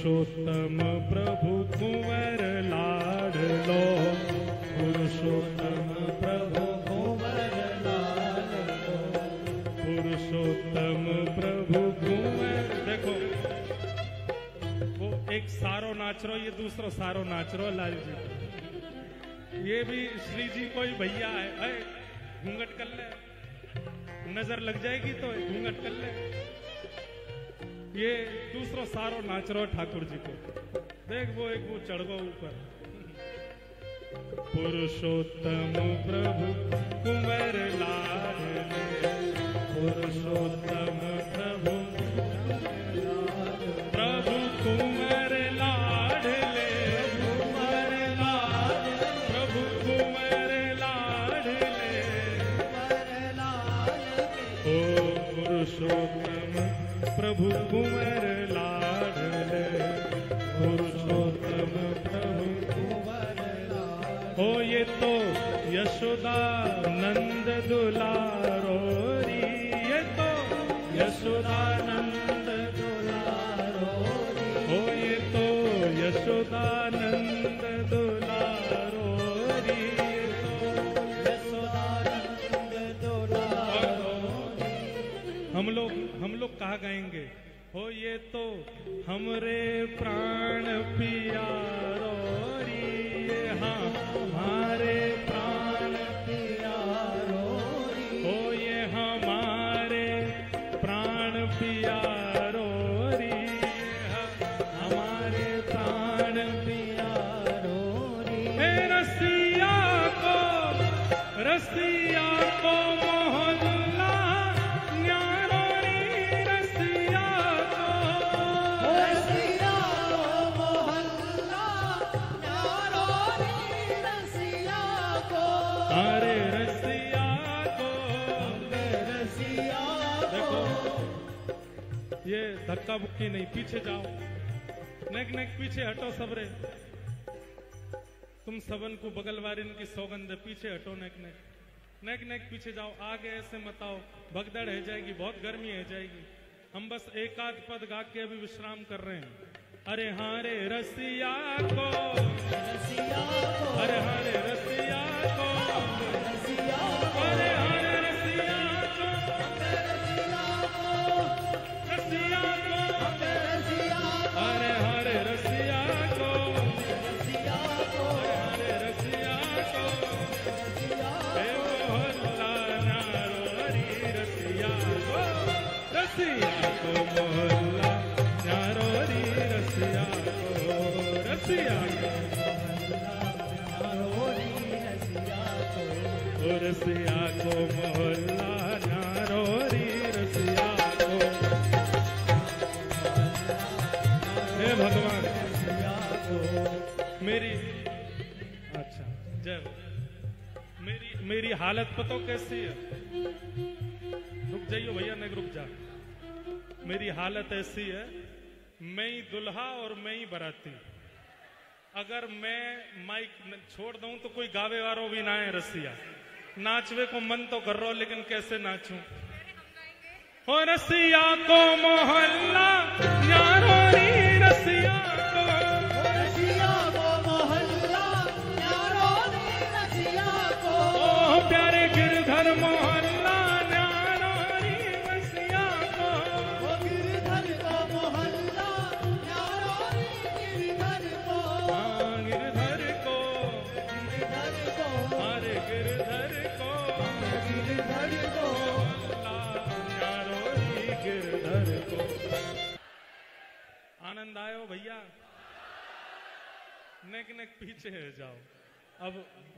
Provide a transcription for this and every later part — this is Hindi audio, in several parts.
पुरुषोत्तम प्रभु कुंवर लाडलो, पुरुषोत्तम प्रभु कुंवर लाडलो, पुरुषोत्तम प्रभु कुंवर। देखो वो एक सारो नाच रो, ये दूसरो सारो नाच रो लाल जी। ये भी श्री जी कोई भैया है, घूंघट कर ले, नजर लग जाएगी तो घूंघट कर ले। ये दूसरो सारो नाच रो ठाकुर जी को। देख वो एक वो चढ़ गो ऊपर। पुरुषोत्तम प्रभु कुंवर लाडले, पुरुषोत्तम प्रभु प्रभु कुंवर लाडले, कुंवर लाडले, प्रभु कुंवर लाडले, ओ पुरुषोत्तम प्रभु कुंवर लाडले, पुरुषोत्तम प्रभु कुंवर लाडले। ओ ये तो यशोदा नंद दुलारो री, ये तो यशोदा नंद दुलारो री, ओ ये तो यशोदा नंद दुलारो री, ये तो यशोदा नंद दुलारो री। हम लोग कहा गाएंगे, हो ये तो हमरे प्राण पियारो री, ये हाँ हमारे प्राण पियारो री, हो ये हमारे प्राण पियारो री, हमारे प्राण पियारो री। रसिया को मोहल्ला न्यारो री, रसिया को मोहल्ला न्यारो री, रसिया को, अरे रसिया को, रसिया को। देखो ये धक्का बुक्की नहीं, पीछे जाओ, नेक नेक पीछे हटो सबरे। तुम सबन को बगलवारिन की सौगंध, पीछे हटो, नेक नेक नेक नेक पीछे जाओ। आगे ऐसे मत आओ, भगदड़ है जाएगी, बहुत गर्मी है जाएगी। हम बस एक आध पद गा के अभी विश्राम कर रहे हैं। अरे हाँ रे रसिया को, रसिया को, अरे हाँ रे रसिया को, रसिया को, अरे हाँ रे रसिया को, रसिया को, रसिया को, रसिया को, अरे हाँ रे रसिया को, रसिया को, अरे हाँ रे रसिया को, रसिया को, मोहल्ला न्यारो री, रसिया को, रसिया को मोहल्ला न्यारो री, रसिया को, रसिया को न्यारो री, रसिया को, रसिया को मोहल्ला न्यारो री, रसिया को। हे भगवान मेरी, अच्छा जय, मेरी हालत पतो कैसी है? रुक जाइयो भैया, नहीं रुक जा। मेरी हालत ऐसी है, मैं ही दुल्हा और मैं ही बराती। अगर मैं माइक छोड़ दूं तो कोई गावे वारो भी ना है। रसिया नाचवे को मन तो कर रहा, लेकिन कैसे नाचूं? हो रसिया को मोहल्ला न्यारो री, रसिया को, रसिया को मोहल्ला न्यारो री, रसिया को, ओ प्यारे गिरधर मोहल्ला न्यारो री, रसिया को, ओ गिरधर को मोहल्ला न्यारो री, गिरधर को, हाँ गिरधर को, गिरधर को, अरे गिरधर को, गिरधर को, गिरधर को। आनंद आयो भैया? नेक नेक पीछे है जाओ। अब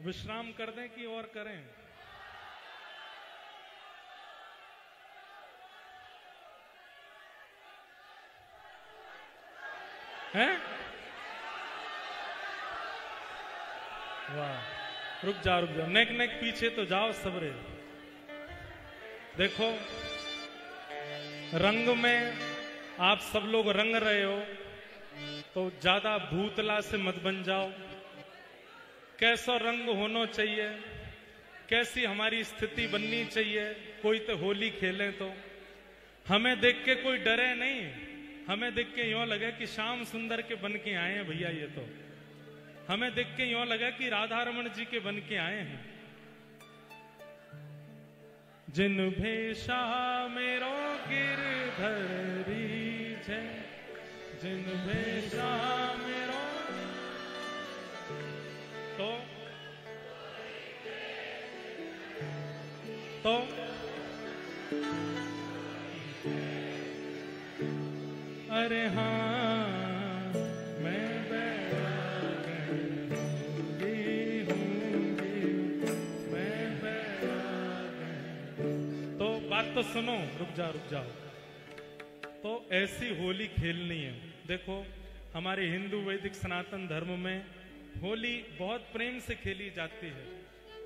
विश्राम कर दें कि और करें? हैं? वाह, रुक जाओ रुक जाओ, नेक नेक पीछे तो जाओ सबरे। देखो रंग में आप सब लोग रंग रहे हो तो ज्यादा भूतला से मत बन जाओ। कैसा रंग होना चाहिए, कैसी हमारी स्थिति बननी चाहिए। कोई तो होली खेलें तो हमें देख के कोई डरे नहीं, हमें देख के यूं लगा कि श्याम सुंदर के बन के आए हैं भैया। ये तो हमें देख के यूं लगा कि राधा रमन जी के बन के आए हैं। जिन भेषा मेरो गिरधरी है, जिन भेषा मेरो तो अरे हाँ मैं तो बात तो सुनो, रुक जाओ। तो ऐसी होली खेलनी है। देखो हमारे हिंदू वैदिक सनातन धर्म में होली बहुत प्रेम से खेली जाती है।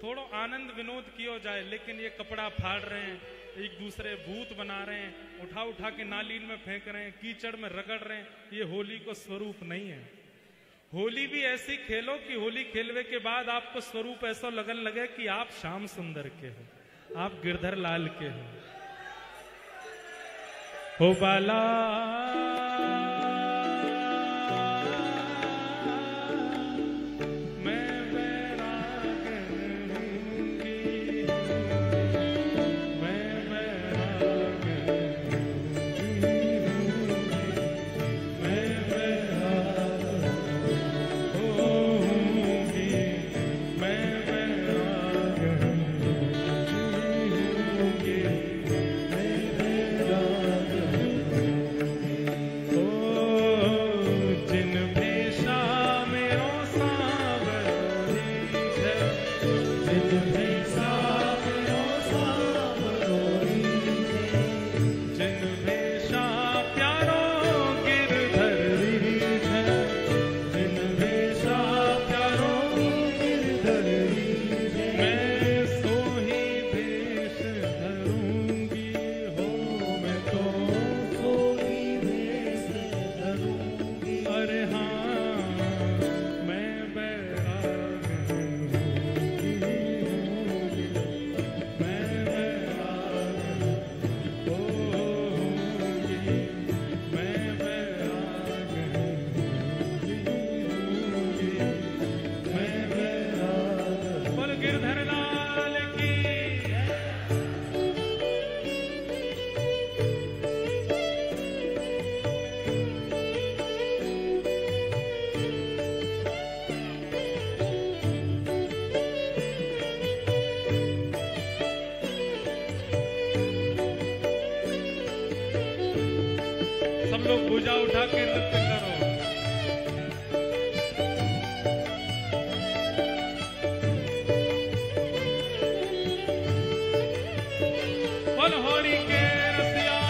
थोड़ा आनंद विनोद किया जाए, लेकिन ये कपड़ा फाड़ रहे हैं, एक दूसरे भूत बना रहे हैं, उठा के नालीन में फेंक रहे हैं, कीचड़ में रगड़ रहे हैं, ये होली को स्वरूप नहीं है। होली भी ऐसी खेलो कि होली खेलने के बाद आपको स्वरूप ऐसा लगन लगे कि आप श्याम सुंदर के हो, आप गिरधर लाल के हो बाला। भुजा उठा के नृत्य करो। बोल होरी के रसिया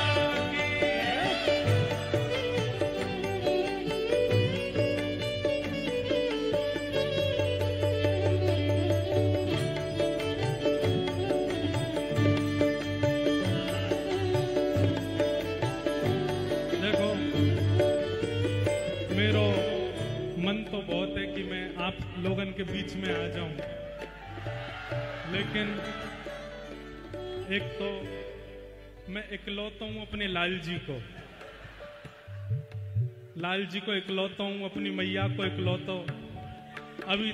लोगन के बीच में आ जाऊं, लेकिन एक तो मैं इकलौता हूं अपने लाल जी को इकलौता हूं, अपनी मैया को इकलौता। अभी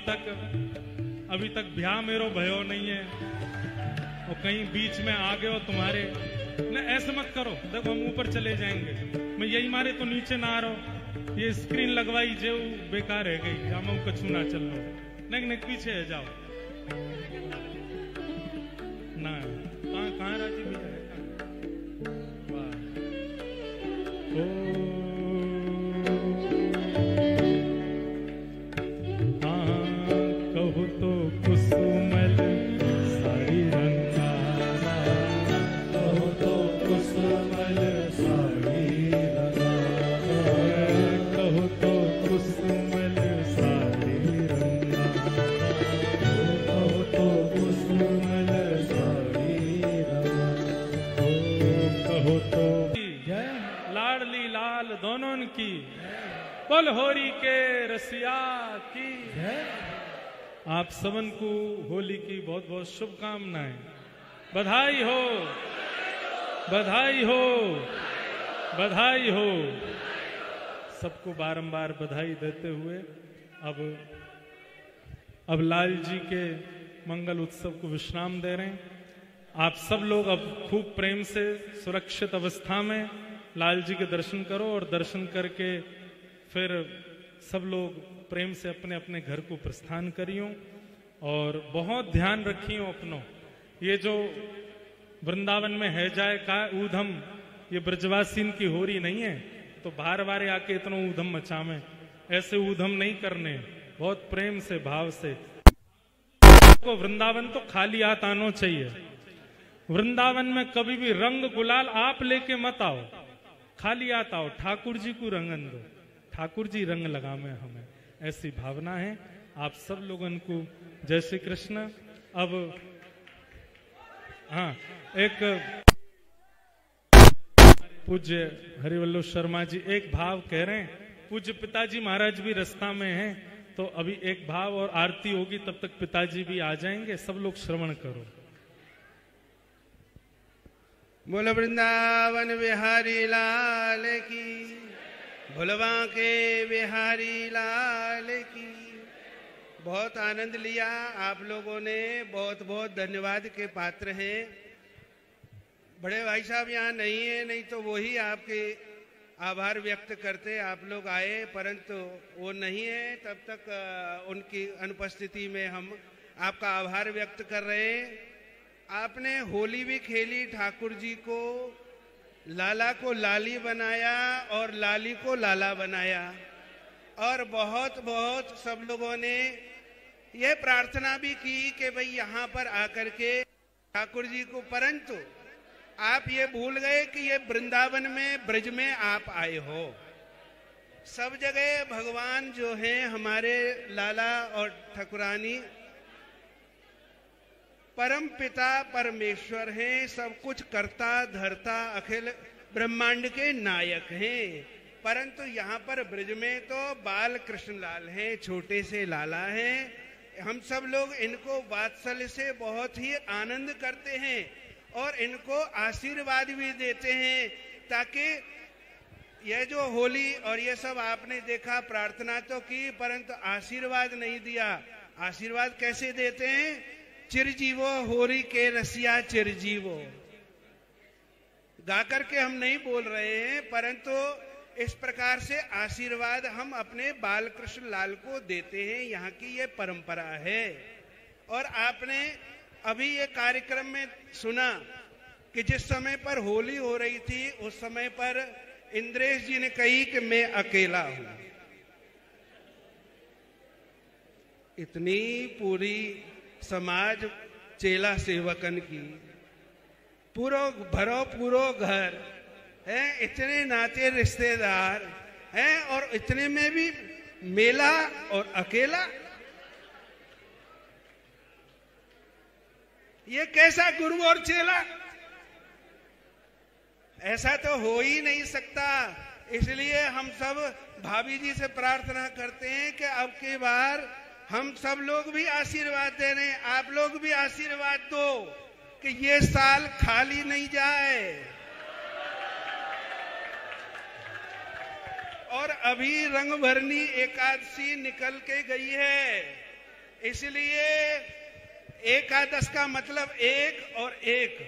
तक ब्याह मेरो भयो नहीं है और कहीं बीच में आ गए हो तुम्हारे। न ऐसे मत करो, देखो हम ऊपर चले जाएंगे, मैं यही मारे तो नीचे ना आ रहा हूं। ये स्क्रीन लगवाई जो बेकार है गई, हम कछु ना चल लो, नहीं पीछे है जाओ ना। कहाँ राजी भैया है? हाँ कहो तो कुसुमल साड़ी रंगा, कहो तो कुसुमल साड़ी रंगा, कहो तो कुसुमल साड़ी रंगा, कहो तो कुसुमल साड़ी रंगा, कहो तो लाडली लाल दोनों की, बोल होरी के रसिया की। आप सबन को होली की बहुत बहुत शुभकामनाएं। बधाई हो, बधाई हो। बधाई हो। सबको बारंबार बधाई देते हुए अब लाल जी के मंगल उत्सव को विश्राम दे रहे हैं। आप सब लोग अब खूब प्रेम से सुरक्षित अवस्था में लाल जी के दर्शन करो और दर्शन करके फिर सब लोग प्रेम से अपने अपने घर को प्रस्थान करियो और बहुत ध्यान रखियो अपनों। ये जो वृंदावन में है जाए का ऊधम, ये ब्रजवासीन की होरी नहीं है, तो बार बार आके इतना ऊधम मचावे, ऐसे ऊधम नहीं करने, बहुत प्रेम से भाव से। को वृंदावन तो खाली हाथ आना चाहिए। वृंदावन में कभी भी रंग गुलाल आप लेके मत आओ, खाली हाथ आओ, ठाकुर जी को रंगन दो, ठाकुर जी रंग लगावे हमें, ऐसी भावना है आप सब लोगों को। जय श्री कृष्ण। अब हाँ, एक पूज्य हरिवल्लभ शर्मा जी एक भाव कह रहे हैं, पूज्य पिताजी महाराज भी रास्ता में हैं, तो अभी एक भाव और आरती होगी, तब तक पिताजी भी आ जाएंगे, सब लोग श्रवण करो। बोल वृंदावन बिहारी लाल की, भोलवा के बिहारी लाल की। बहुत आनंद लिया आप लोगों ने, बहुत बहुत धन्यवाद के पात्र हैं। बड़े भाई साहब यहाँ नहीं है, नहीं तो वही आपके आभार व्यक्त करते, आप लोग आए, परंतु वो नहीं है, तब तक उनकी अनुपस्थिति में हम आपका आभार व्यक्त कर रहे हैं। आपने होली भी खेली, ठाकुर जी को, लाला को लाली बनाया और लाली को लाला बनाया, और बहुत बहुत सब लोगों ने यह प्रार्थना भी की कि भाई यहाँ पर आकर के ठाकुर जी को, परंतु आप ये भूल गए कि ये वृंदावन में, ब्रज में आप आए हो। सब जगह भगवान जो हैं हमारे लाला और ठाकुरानी परम पिता परमेश्वर हैं, सब कुछ करता धरता अखिल ब्रह्मांड के नायक हैं। परंतु यहाँ पर ब्रज में तो बाल कृष्ण लाल हैं, छोटे से लाला हैं। हम सब लोग इनको वात्सल्य से बहुत ही आनंद करते हैं और इनको आशीर्वाद भी देते हैं, ताकि यह जो होली और ये सब आपने देखा, प्रार्थना तो की परंतु आशीर्वाद नहीं दिया। आशीर्वाद कैसे देते हैं? चिरजीवो होरी के रसिया चिरजीवो, गा करके हम नहीं बोल रहे हैं, परंतु इस प्रकार से आशीर्वाद हम अपने बाल कृष्ण लाल को देते हैं। यहाँ की ये परंपरा है। और आपने अभी ये कार्यक्रम में सुना कि जिस समय पर होली हो रही थी, उस समय पर इंद्रेश जी ने कही कि मैं अकेला हूं। इतनी पूरी समाज चेला सेवकन की, पूरो घर है, इतने नाते रिश्तेदार हैं, और इतने में भी मेला और अकेला। ये कैसा गुरु और चेला? ऐसा तो हो ही नहीं सकता। इसलिए हम सब भाभी जी से प्रार्थना करते हैं कि अब की बार हम सब लोग भी आशीर्वाद दे रहे हैं, आप लोग भी आशीर्वाद दो कि ये साल खाली नहीं जाए। और अभी रंगभरनी एकादशी निकल के गई है, इसलिए एकादश का मतलब एक और एक,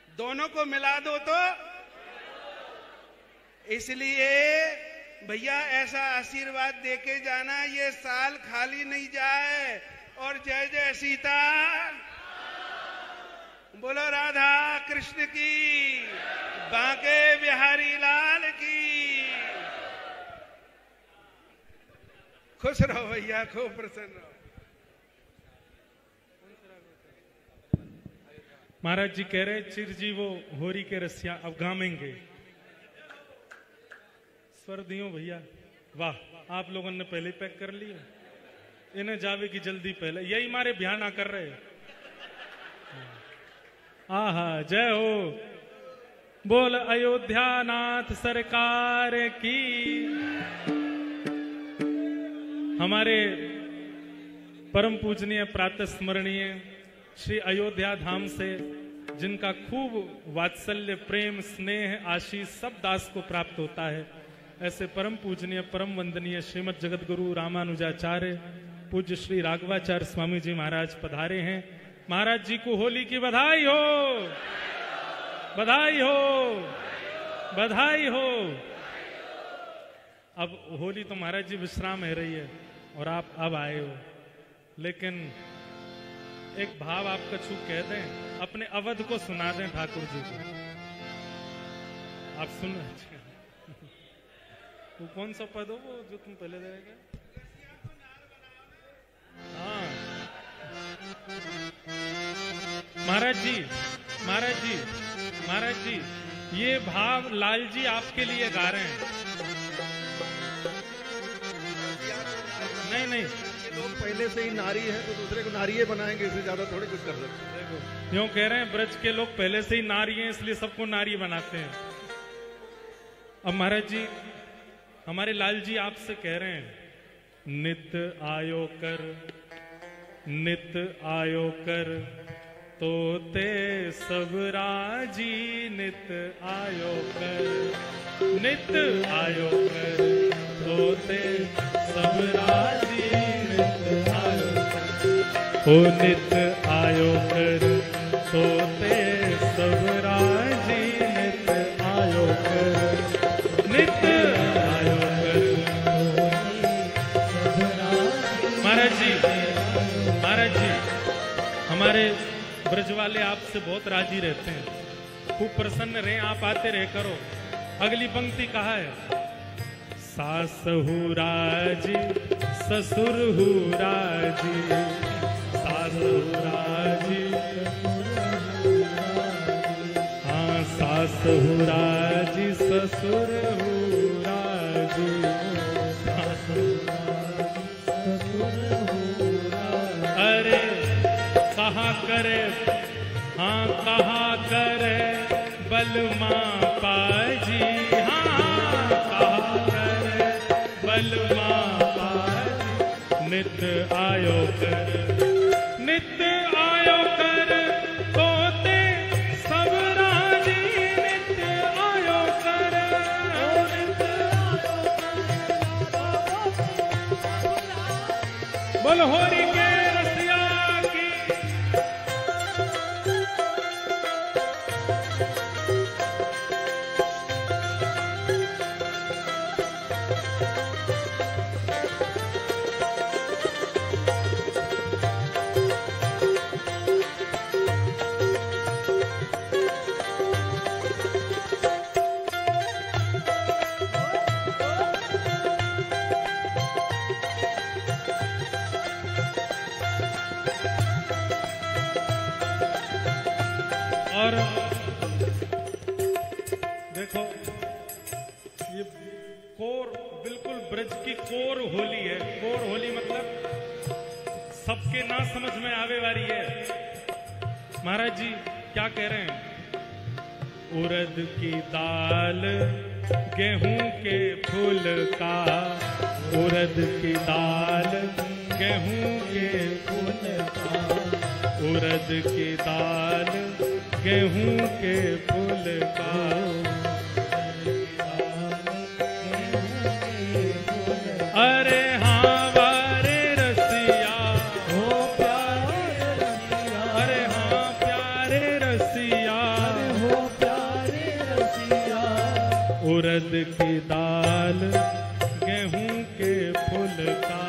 दोनों को मिला दो तो, इसलिए भैया ऐसा आशीर्वाद देके जाना, ये साल खाली नहीं जाए। और जय जय सीता, बोलो राधा कृष्ण की, बांके बिहारी लाल की। खुश रहो भैया, खूब प्रसन्न रहो। महाराज जी कह रहे चिरजी वो होरी के रसिया अब गामेंगे। स्वर दियो भैया, वाह आप लोगों ने पहले पैक कर लिया, इन्हें जावे की जल्दी पहले, यही मारे बयाना कर रहे। आहा जय हो, बोल अयोध्या नाथ सरकार की। हमारे परम पूजनीय प्रातः स्मरणीय श्री अयोध्या धाम से जिनका खूब वात्सल्य, प्रेम, स्नेह, आशीष सब दास को प्राप्त होता है, ऐसे परम पूजनीय, परम वंदनीय श्रीमद जगत गुरु रामानुजाचार्य पूज्य श्री राघवाचार्य स्वामी जी महाराज पधारे हैं। महाराज जी को होली की बधाई हो, बधाई हो, बधाई हो। अब होली तो महाराज जी विश्राम है रही है और आप अब आए हो, लेकिन एक भाव आप कछु कह दें, अपने अवध को सुना दें ठाकुर जी को। आप सुन रहे वो कौन सा पद हो वो जो तुम पहले दे रहे? हाँ महाराज जी, महाराज जी, महाराज जी, ये भाव लाल जी आपके लिए गा रहे हैं। नहीं नहीं, लोग पहले से ही नारी है तो दूसरे को नारी बनाएंगे, इससे ज्यादा थोड़ी कुछ कर सकते। देखो यूं कह रहे हैं, ब्रज के लोग पहले से ही नारी हैं इसलिए सबको नारी बनाते हैं। अब महाराज जी, हमारे लाल जी आपसे कह रहे हैं, नित आयो कर, नित आयो कर, तोते सब राजी, नित आयो कर, नित आयो कर, तोते सब राजी, नित आयो कर, ओ नित आयो कर, तोते सब राजी, नित आयो कर, नित आयो कर। महाराज जी, महाराज जी, हमारे ब्रज वाले आपसे बहुत राजी रहते हैं, खूब प्रसन्न रहे, आप आते रहे करो। अगली पंक्ति कहा है, सास हु राजी, ससुर हु राजी, सास हु राजी, हाँ सास हु राजी, ससुर हु राजी, सास हु राजी, ससुर हु राजी। अरे कहा करे, हाँ कहा करे बलमा पाजी, हाँ कहा करे बलमा पाजी, नित आयो कर, नित आयो कर, तोते सब राजी, नित आयो कर, नित बोल होरी के रसिया की। और देखो ये कोर, बिल्कुल ब्रज की कोर होली है। कोर होली मतलब सबके ना समझ में आवे वाली है। महाराज जी क्या कह रहे हैं, उड़द की दाल गेहूं के फूल का, उड़द की दाल गेहूं के फूल का, उड़द की दाल गेहूं के फूल का, अरे हाँ वारे रसिया हो प्यारे रसिया, अरे हाँ प्यारे रसिया हो प्यारे रसिया, उड़द की दाल गेहूं के फूल का,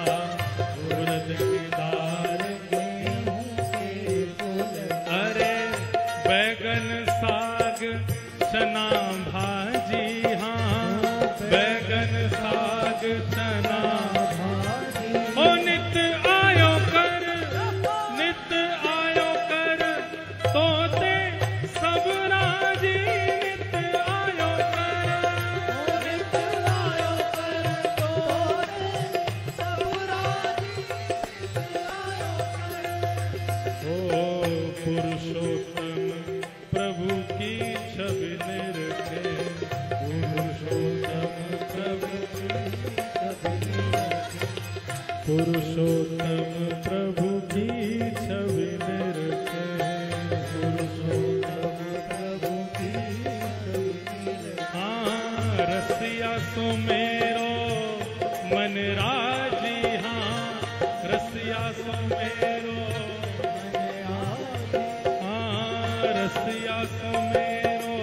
उड़द की दाल गेहूं के फूल, अरे बैगन साग चना भाजी, हाँ बैगन साग चना भाजी, ओ नित आयो कर, नित आयो कर, तोते सब राजी, नित आयो कर, नित आयो कर, तोते सब राजी, ओ पुरुषोत्तम प्रभु की छवि निरखे, पुरुषोत्तम प्रभु की छवि निरखे, पुरुषोत्तम प्रभु की छवि निरखे, पुरुषोत्तम रसिया सो मेरो रसिया सो मेरो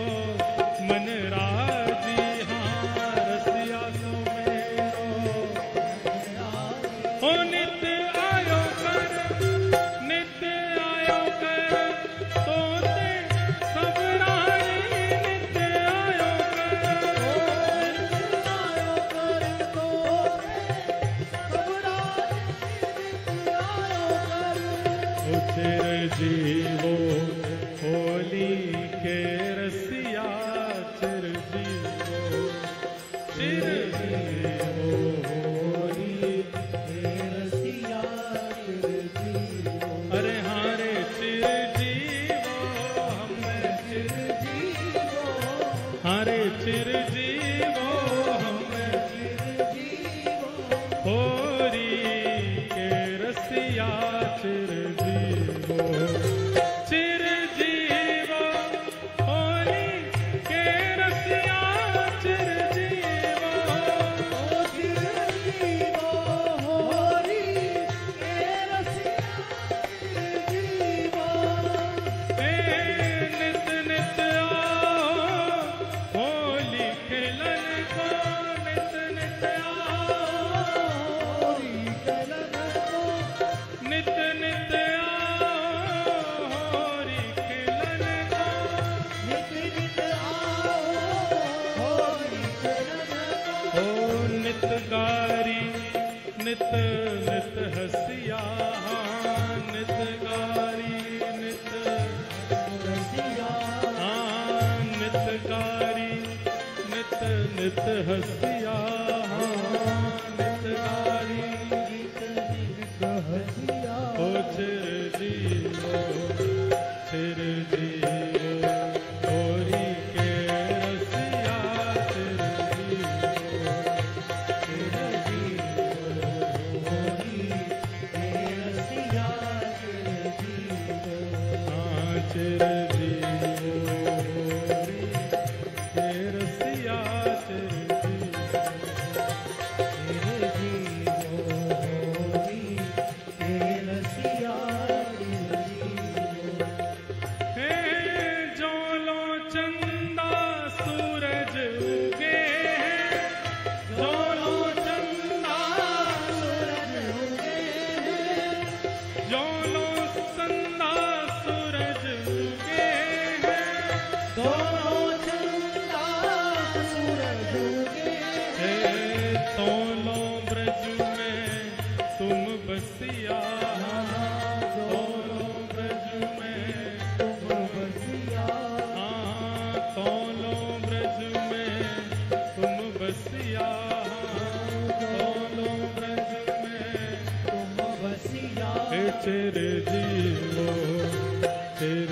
मन राजी हाँ रसिया सो मेरो ओ नित्य आयो कर तोते सब रानी नित्य आयो चिर जीवो होली के रसिया चिर जीवो होली के रसिया चिर जीवो अरे हारे चिर जीवो हमें चिर जीवो हारे चिर जीवो हमें चिर जीवो होली के रसिया चिर चिर जीवो होली के रसिया चिर जीवो चिर जीवो होली के रसिया चिर जीवो नित नित आओ होली खेलन को नित नित आओ होली खेलन को नित नित गारी नित नित हसिया नित गारी नित हसिया नित गारी नित नित हसिया नित गारी नित नित हसिया ओ चिर जीवो होली के रसिया चिर चिर जीवो के रसिया चिर जोलो चंदा सूरज उगे जोलो चंदा सूरज उगे जोलो चंदा सूरज उगे दोनों चंदा सूरज उगे दोनों ब्रज में तुम बसिया दोनों ब्रज में तुम बसिया दोनों ब्रज में तुम बसिया दोनों ब्रज में तुम बसिया चिर जीवो चिर